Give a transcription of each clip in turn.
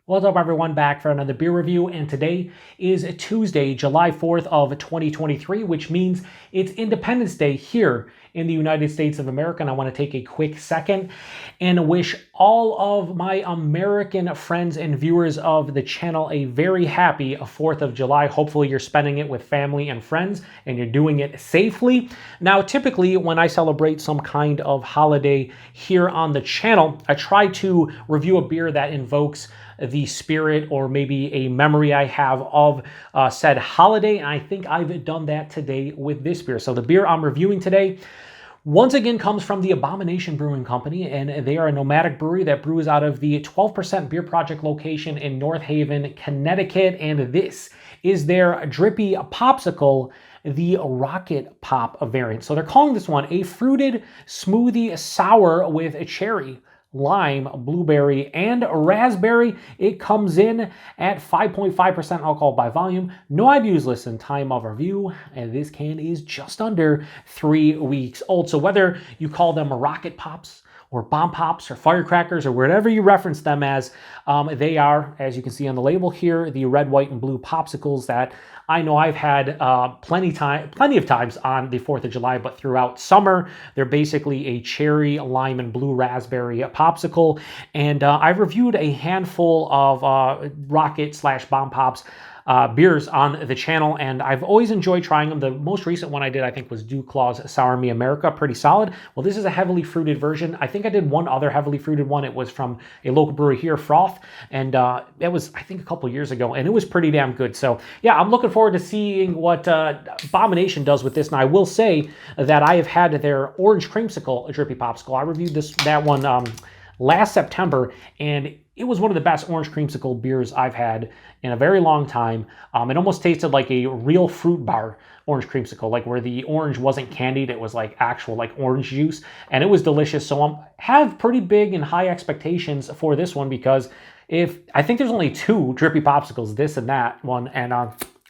What's up, everyone? Back for another beer review, and today is Tuesday, July 4th of 2023, which means it's Independence Day here in the United States of America, and I want to take a quick second and wish all of my American friends and viewers of the channel a very happy 4th of July. Hopefully you're spending it with family and friends, and you're doing it safely. Now, typically when I celebrate some kind of holiday here on the channel, I try to review a beer that invokes the spirit or maybe a memory I have of said holiday. And I think I've done that today with this beer. So the beer I'm reviewing today once again comes from the Abomination Brewing Company, and they are a nomadic brewery that brews out of the 12% Beer Project location in North Haven, Connecticut. And this is their Drippy Popsicle, the Rocket Pop variant. So they're calling this one a Fruited Smoothie Sour with a cherry, lime, blueberry, and raspberry. It comes in at 5.5% alcohol by volume. No IBUs listed, time of review, and this can is just under 3 weeks old. So whether you call them Rocket Pops or Bomb Pops or Firecrackers or whatever you reference them as, they are, as you can see on the label here, the red, white, and blue popsicles that I know I've had plenty of times on the 4th of July, but throughout summer. They're basically a cherry, lime, and blue raspberry popsicle. And I've reviewed a handful of Rocket/Bomb Pops beers on the channel, and I've always enjoyed trying them. The most recent one I did, I think, was Claw's Sour Me America. Pretty solid. Well, this is a heavily fruited version. I think I did one other heavily fruited one. It was from a local brewery here, Froth, and it was, I think, a couple years ago, and it was pretty damn good. So yeah, I'm looking forward to seeing what Abomination does with this. And I will say that I have had their Orange Creamsicle Drippy Popsicle. I reviewed that one last September, and it was one of the best orange creamsicle beers I've had in a very long time. It almost tasted like a real fruit bar orange creamsicle, like where the orange wasn't candied, it was like actual like orange juice, and it was delicious. So I have pretty big and high expectations for this one, because I think there's only 2 Drippy Popsicles, this and that one, and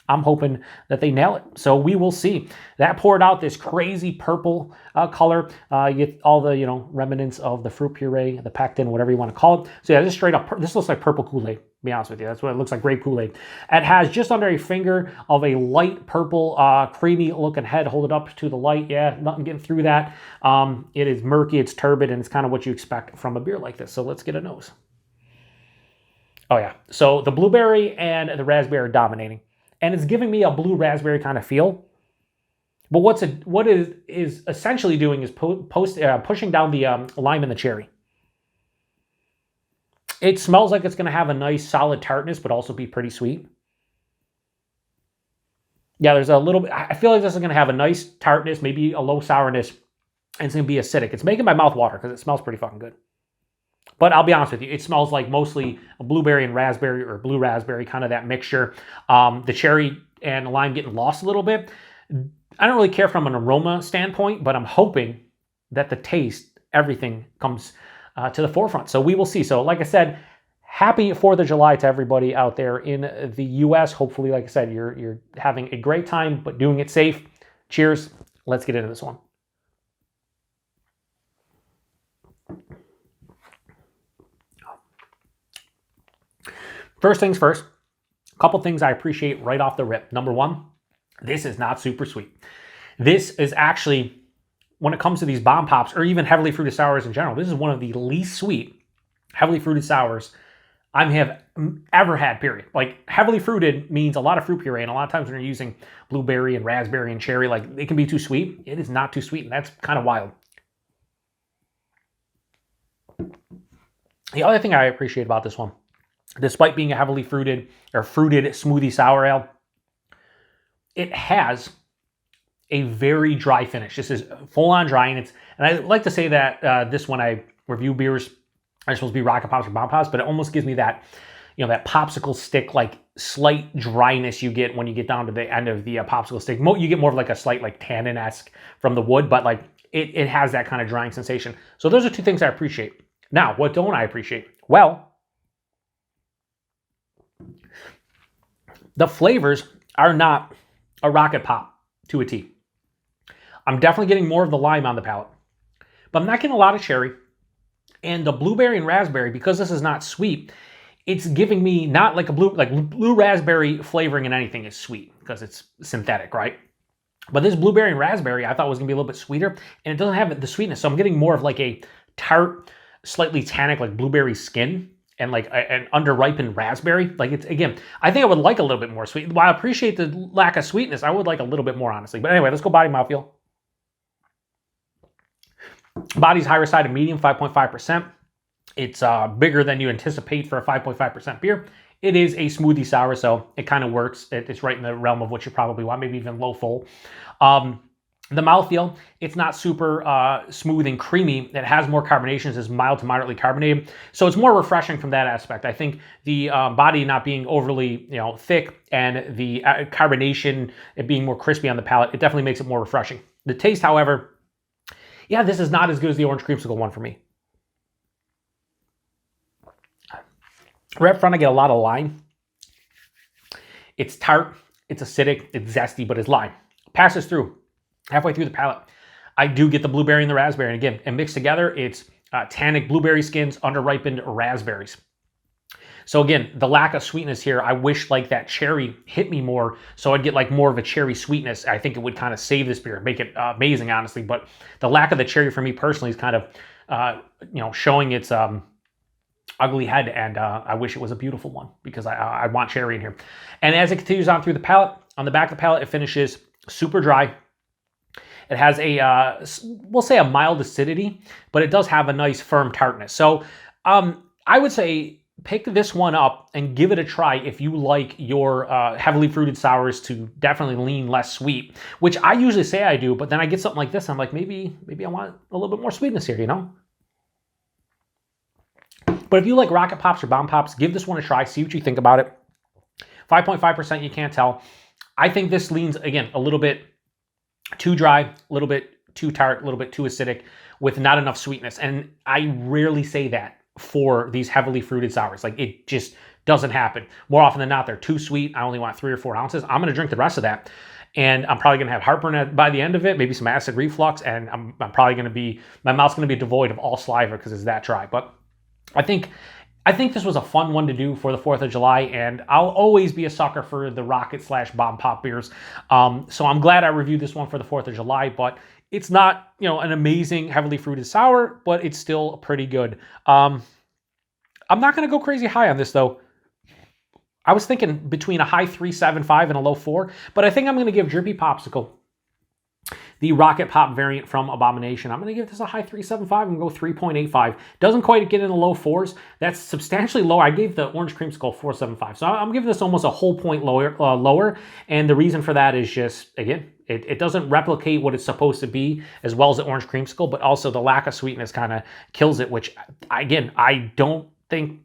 I'm hoping that they nail it. So we will see. That poured out this crazy purple color. You get all the, remnants of the fruit puree, the pectin, whatever you want to call it. So yeah, this straight up, this looks like purple Kool-Aid, to be honest with you. That's what it looks like, grape Kool-Aid. It has just under a finger of a light purple, creamy looking head. Hold it up to the light. Yeah, nothing getting through that. It is murky, it's turbid, and it's kind of what you expect from a beer like this. So let's get a nose. Oh yeah, so the blueberry and the raspberry are dominating. And it's giving me a blue raspberry kind of feel. But what is essentially doing is pushing down the lime and the cherry. It smells like it's going to have a nice solid tartness, but also be pretty sweet. Yeah, there's a little bit. I feel like this is going to have a nice tartness, maybe a low sourness, and it's going to be acidic. It's making my mouth water because it smells pretty fucking good. But I'll be honest with you, it smells like mostly a blueberry and raspberry, or blue raspberry, kind of that mixture. The cherry and the lime getting lost a little bit. I don't really care from an aroma standpoint, but I'm hoping that the taste, everything comes to the forefront. So we will see. So like I said, happy 4th of July to everybody out there in the U.S. Hopefully, like I said, you're having a great time, but doing it safe. Cheers. Let's get into this one. First things first, a couple things I appreciate right off the rip. Number one, this is not super sweet. This is actually, when it comes to these bomb pops or even heavily fruited sours in general, this is one of the least sweet heavily fruited sours I have ever had, period. Like, heavily fruited means a lot of fruit puree, and a lot of times when you're using blueberry and raspberry and cherry, like, it can be too sweet. It is not too sweet, and that's kind of wild. The other thing I appreciate about this one, despite being a heavily fruited or fruited smoothie sour ale, it has a very dry finish. This is full on dry, and I like to say that this, when I review beers, are supposed to be Rocket Pops or Bomb Pops, but it almost gives me that, that popsicle stick, like slight dryness you get when you get down to the end of the popsicle stick. You get more of like a slight like tannin-esque from the wood, but like it has that kind of drying sensation. So those are 2 things I appreciate. Now, what don't I appreciate? Well, the flavors are not a Rocket Pop to a T. I'm definitely getting more of the lime on the palate, but I'm not getting a lot of cherry. And the blueberry and raspberry, because this is not sweet, it's giving me not like a blue raspberry flavoring in anything is sweet because it's synthetic, right? But this blueberry and raspberry I thought was gonna be a little bit sweeter, and it doesn't have the sweetness. So I'm getting more of like a tart, slightly tannic, like blueberry skin, and like an underripened raspberry. Like it's, again, I think I would like a little bit more sweet. While I appreciate the lack of sweetness, I would like a little bit more, honestly. But anyway, let's go body mouthfeel. Body's higher side of medium, 5.5%. It's bigger than you anticipate for a 5.5% beer. It is a smoothie sour, so it kind of works. It's right in the realm of what you probably want, maybe even low full. The mouthfeel, it's not super smooth and creamy. It has more carbonations, it's mild to moderately carbonated. So it's more refreshing from that aspect. I think the body not being overly thick and the carbonation, it being more crispy on the palate, it definitely makes it more refreshing. The taste, however, yeah, this is not as good as the orange creamsicle one for me. Right up front, I get a lot of lime. It's tart, it's acidic, it's zesty, but it's lime. Passes through. Halfway through the palate, I do get the blueberry and the raspberry. And again, and mixed together, it's tannic blueberry skins, underripened raspberries. So again, the lack of sweetness here, I wish like that cherry hit me more, so I'd get like more of a cherry sweetness. I think it would kind of save this beer, make it amazing, honestly. But the lack of the cherry for me personally is kind of, showing its ugly head, and I wish it was a beautiful one because I want cherry in here. And as it continues on through the palate, on the back of the palate, it finishes super dry. It has a, we'll say a mild acidity, but it does have a nice firm tartness. So I would say pick this one up and give it a try if you like your heavily fruited sours to definitely lean less sweet, which I usually say I do, but then I get something like this, I'm like, maybe I want a little bit more sweetness here, But if you like Rocket Pops or Bomb Pops, give this one a try, see what you think about it. 5.5%, you can't tell. I think this leans, again, a little bit too dry, a little bit too tart, a little bit too acidic with not enough sweetness. And I rarely say that for these heavily fruited sours. Like, it just doesn't happen. More often than not, they're too sweet. I only want 3 or 4 ounces. I'm going to drink the rest of that. And I'm probably going to have heartburn by the end of it, maybe some acid reflux. And I'm probably going to be, my mouth's going to be devoid of all saliva because it's that dry. But I think this was a fun one to do for the 4th of July, and I'll always be a sucker for the Rocket/Bomb Pop beers. So I'm glad I reviewed this one for the 4th of July, but it's not, an amazing heavily fruited sour, but it's still pretty good. I'm not going to go crazy high on this, though. I was thinking between a high 3.75 and a low 4, but I think I'm going to give Drippy Popsicle, the Rocket Pop variant from Abomination, I'm going to give this a high 3.75 and go 3.85. Doesn't quite get in the low 4s. That's substantially lower. I gave the Orange Creamsicle 4.75. So I'm giving this almost a whole point lower. And the reason for that is just, again, it doesn't replicate what it's supposed to be as well as the Orange Creamsicle, but also the lack of sweetness kind of kills it, which, again, I don't think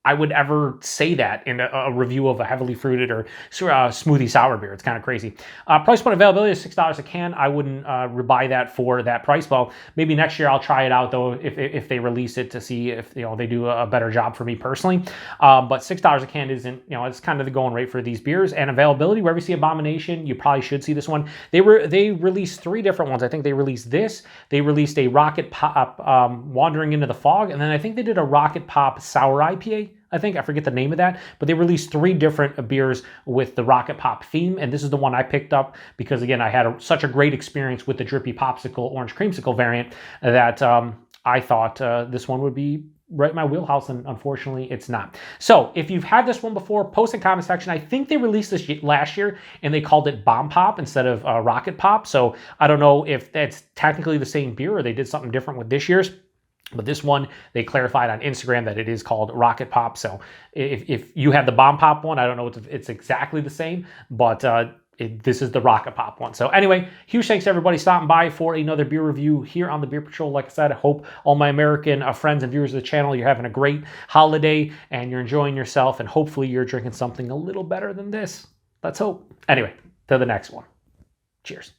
I would ever say that in a review of a heavily fruited or smoothie sour beer. It's kind of crazy. Price point availability is $6 a can. I wouldn't buy that for that price. Well, maybe next year I'll try it out, though, if they release it, to see if they do a better job for me personally. But $6 a can isn't, it's kind of the going rate for these beers. And availability, wherever you see Abomination, you probably should see this one. They released 3 different ones. I think they released this. They released a Rocket Pop Wandering into the Fog, and then I think they did a Rocket Pop Sour IPA. I forget the name of that, but they released 3 different beers with the Rocket Pop theme, and this is the one I picked up because, again, I had such a great experience with the Drippy Popsicle Orange Creamsicle variant that I thought this one would be right in my wheelhouse, and unfortunately it's not. So if you've had this one before, post in the comment section. I think they released this last year and they called it Bomb Pop instead of Rocket Pop, so I don't know if that's technically the same beer or they did something different with this year's. But this one, they clarified on Instagram that it is called Rocket Pop. So if you have the Bomb Pop one, I don't know if it's exactly the same, but this is the Rocket Pop one. So anyway, huge thanks to everybody stopping by for another beer review here on the Beer Patrol. Like I said, I hope all my American friends and viewers of the channel, you're having a great holiday and you're enjoying yourself, and hopefully you're drinking something a little better than this. Let's hope. Anyway, to the next one. Cheers.